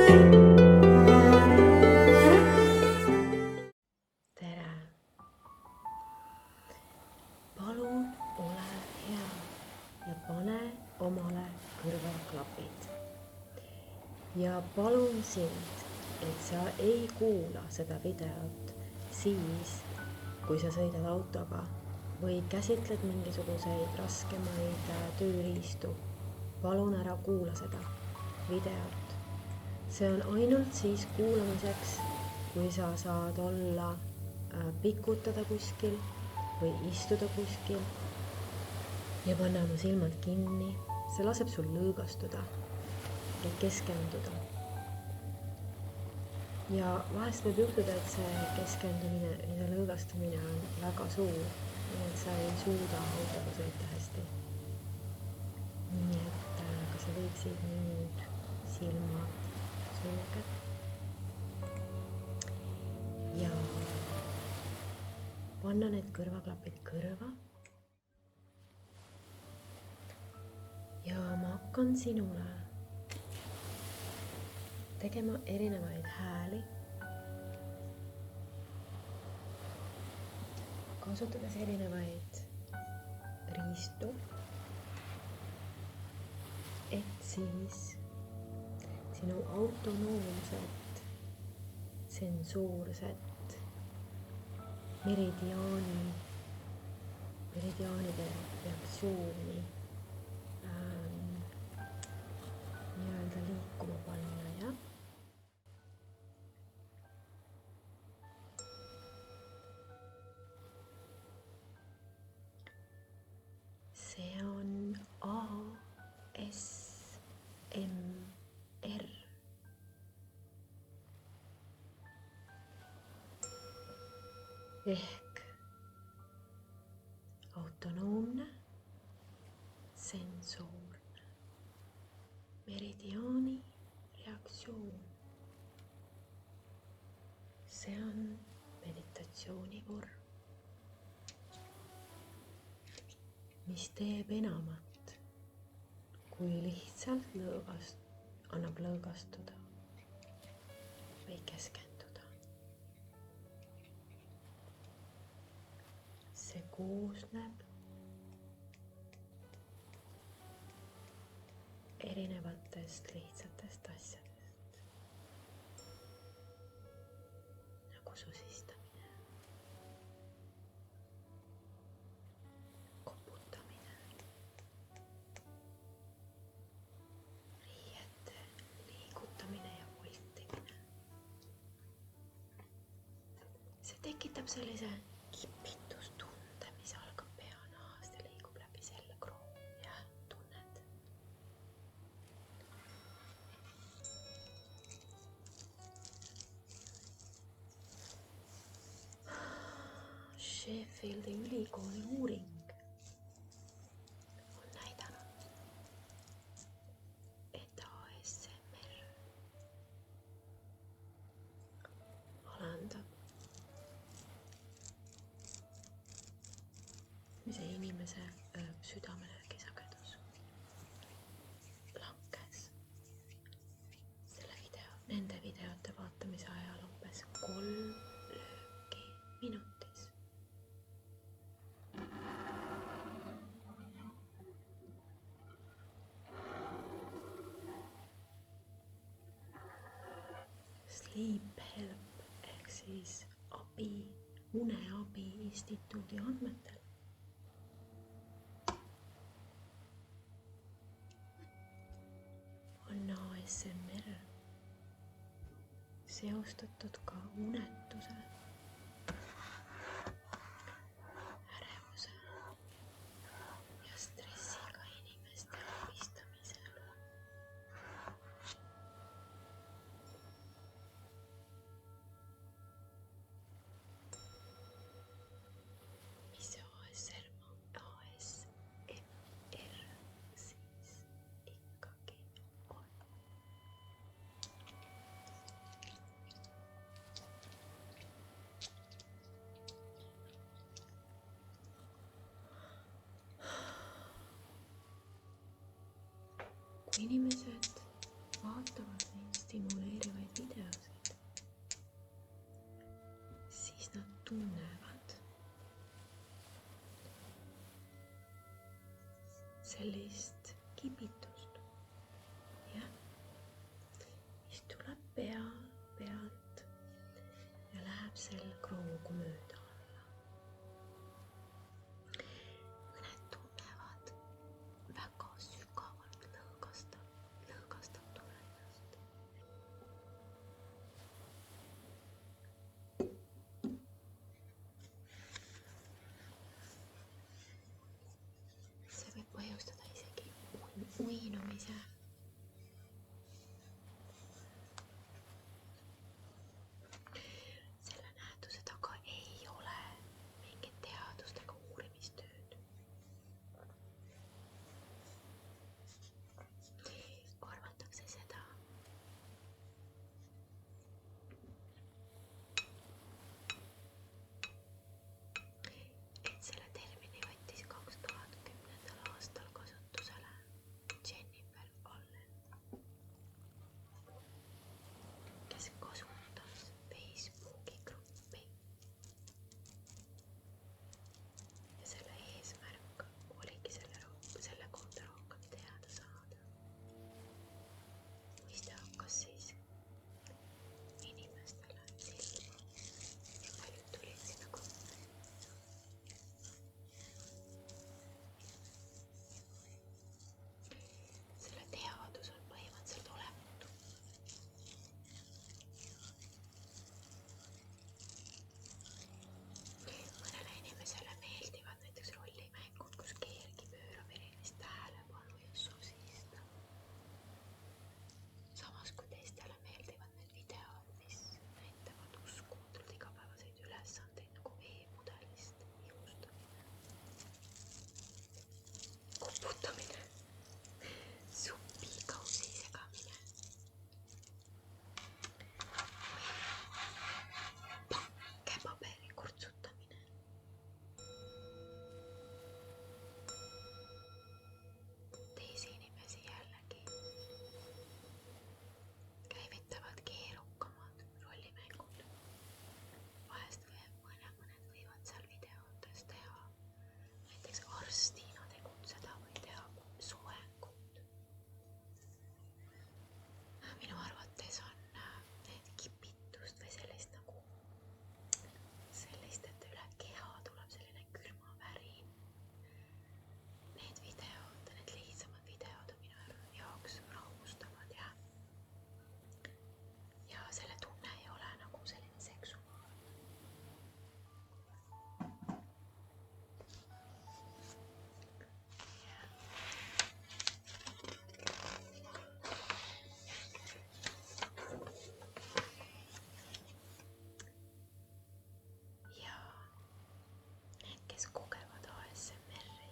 tere! Palun ole hea ja pane omale kõrvaklapid. Ja palun sind, et sa ei kuula seda videot siis, kui sa sõidad autoga või käsitled mingisuguseid raskemaid tööriistu. Palun ära kuula seda videot. See on ainult siis kuulamiseks, kui sa saad olla, pikutada kuskil või istuda kuskil ja panna oma silmad kinni. See laseb sul lõõgastuda ja keskenduda. Ja vahest võib juhtuda, et see keskendumine ja lõõgastumine on väga suur, nii et sa ei suuda autoga sõita hästi. Nii et kas sa võiksid nüüd silmad sulged ja panna need kõrvaklapid kõrva. Ja ma hakkan sinule tegema erinevaid hääli, kasutades erinevaid riistu, et siis sinu autonoomset, sensoorset, meridiaanide reaktsiooni nii-öelda liikuma panna, jah? See on ASMR. Ehk autonoomne, sensoorne, meridiaani reaktsioon. See on meditatsiooni vorm, mis teeb enamat kui lihtsalt annab lõõgastuda või keskenduda. See koosneb erinevatest lihtsatest asjadest, nagu susistamine, koputamine, riiete liigutamine ja voltimine. See tekitab sellise kipitustunde, mis algab peanahast ja liigub läbi selgroo. Jah, tunned. Sheffieldi ülikooli uuring on näidanud, et ASMR alandab inimese südamelöögisagedus langes nende videote vaatamise ajal umbes 3 lööki minutis. Sleep Help ehk siis uneabi instituudi andmetel on ASMR seostatud ka unetuse, ärevuse ja stressiga inimeste abistamisel. Mis see ASMR siis ikkagi on? Kui inimesed vaatavad neid stimuleerivaid sellist kipitust, jah, mis tuleb pealt ja läheb selgroogu mööda alla. Mõned tunnevad väga sügavalt lõõgastav tulemust. See võib põhjustada isegi uinumise. Selle nähtuse taga ei ole mingit teadust ega uurimistööd. Arvatakse seda, et selle termini võttis 2010. aastal kasutusele Jennifer Allen, kes kasutas Facebooki gruppi ja selle eesmärk oligi selle kohta rohkem teada saada. Mis ta hakkas siis inimestele silma ja paljud tulid sinna gruppi. Selle teadus on põhimõtteliselt olematu. Mõnele inimesele meeldivad näiteks rollimängud, kus keegi pöörab erilist tähelepanu ja sosistab. Samas kui teistele meeldivad need videod, mis näitavad uskumatult igapäevaseid ülesandeid nagu e-mudelist ihustamine, koputamine, supikausi segamine või pakkepaberi kurtsutamine. Teisi inimesi jällegi käivitavad keerukamad rollimängud. Vahest mõned võivad seal videotes teha näiteks arstina tegutseda või teha soengut. Minu arvates on need kipitust või sellist, et üle keha tuleb selline külmavärin. Need videod, need lihtsamad videod on minu jaoks rahustavad ja selle tunne ei ole nagu selline seksuaalne. Ja need, kes kogevad ASMR-i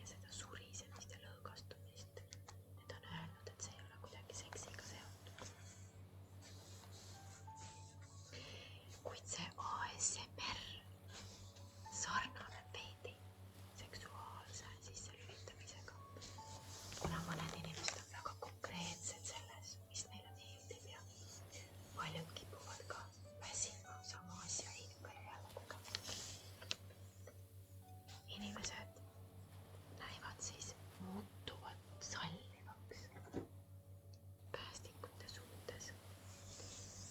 ja seda surisemist ja lõõgastumist, need on öelnud, et see ei ole kuidagi seksiga seotud. Kuid see ASMR sarnaneb veidi seksuaalse sisselülitamisega, kuna mõned inimesed on väga konkreetsed selles, mis neile meeldib ja paljud kipuvad ka väsima sama asja ikka ja jälle kogema. Inimesed näivad siis muutuvat sallivaks päästikute suhtes,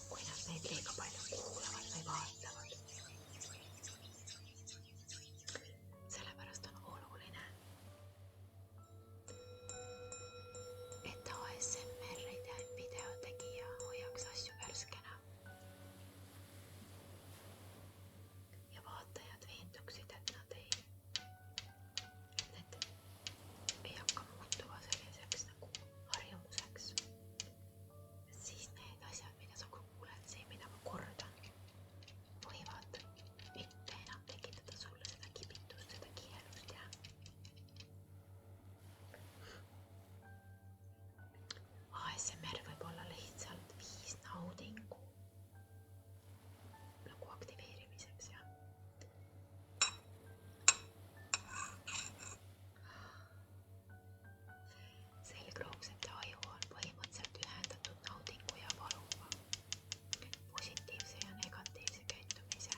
kui nad neid liiga palju kuulavad või vaatavad. Sellepärast on oluline, et ASMR-ide videotegija hoiaks asju värskena ja vaatajad veenduksid, et need ei hakka muutuma selliseks nagu harjumuseks. Et siis need asjad, mida sa kuuled, see, mida ma kordan, võivad mitte enam tekitada sulle seda kibitust, seda kihelust ja ASMR võib olla lihtsalt viis naudingu nagu aktiveerimiseks ja selgroogsete aju on põhimõtteliselt ühendatud naudingu ja valuga, positiivse ja negatiivse käitumise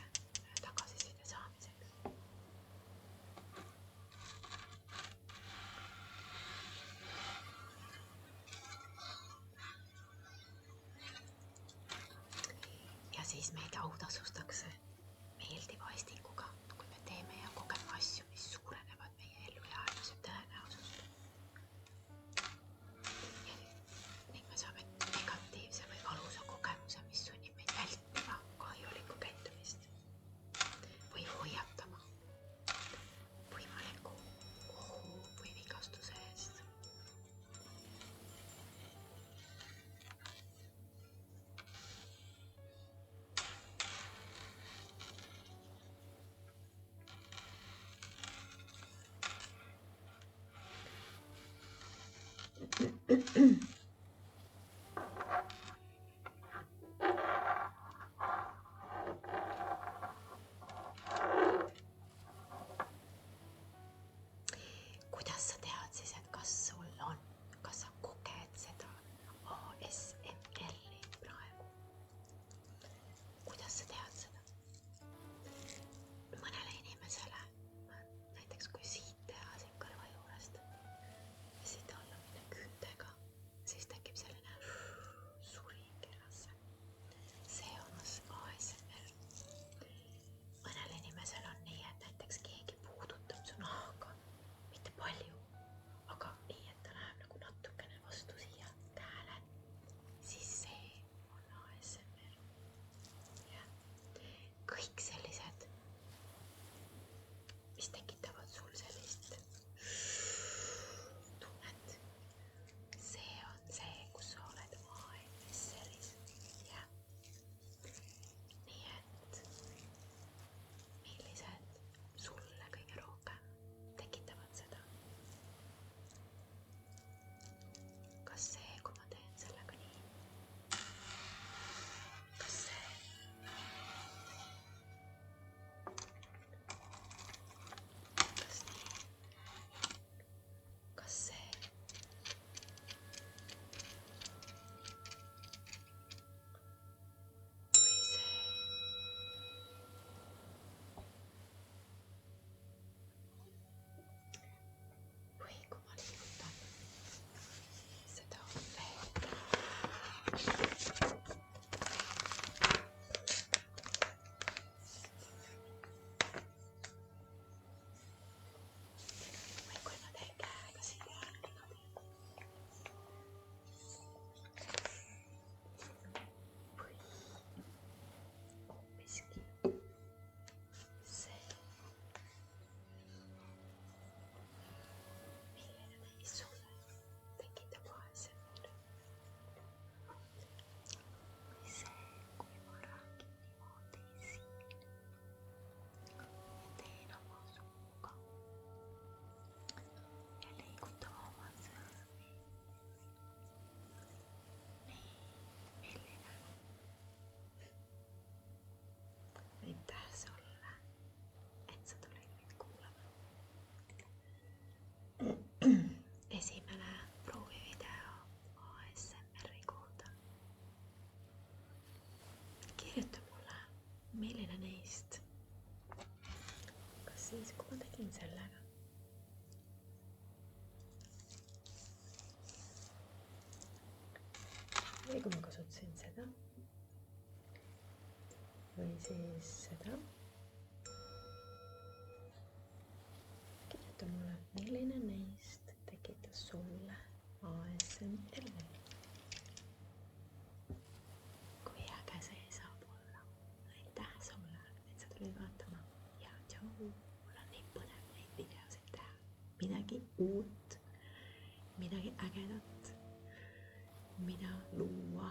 tagasiside saamiseks. autasustatakse meeldiva aistinguga, kui me teeme ja kogeme asju, mis suurenevad meie ellu ja aeglased tõenäosust. Ning me saame negatiivse või valusa kogemuse, mis sunnib meid vältima kahjulikku käitumist või hoiatama võimaliku ohu või vigastuse eest. Kuidas sa tead siis, et kas sul on, kas sa koged seda ASMR-i praegu? Kuidas sa tead seda? Mõnele inimesele, näiteks kui siit teha siin kõrva juurest ja siit alla minna küüntega, siis tekib selline surin kehasse. See on ASMR. Mõnel inimesel on nii, et näiteks keegi puudutab su nahka, mitte palju, aga nii, et ta läheb nagu natukene vastu siia käele, siis see on ASMR. Ja kõik sellised, mis tekitavad sul sellist tunnet, see on see, kus sa oled ASMR-is. Ja nii et millised sulle kõige rohkem tekitavad seda? Kas see, kui ma teen sellega nii? Kas see? Kas nii? Kas see? Või see? Või kui ma liigutan seda lehed. Või kui ma teen käega siia niimoodi. Või hoopiski see. Milline neist sulle tekitab ASMR-i? Või see, kui ma räägin niimoodi siin ja teen oma suuga ja liigutan oma sõrmi. Nii, milline? Aitäh sulle, et sa tulid mind kuulama. Esimene proovivideo ASMR-i kohta. Kirjuta mulle, milline neist. Kas siis, kui ma tegin sellega? Või kui ma kasutasin seda? Või siis seda? Kirjuta mulle, milline neist tekitas sulle ASMR-i. Kui äge see saab olla. Aitäh sulle, et sa tulid vaatama. Ja tšau, mul on nii põnev neid videosid teha. Midagi uut, midagi ägedat, mida luua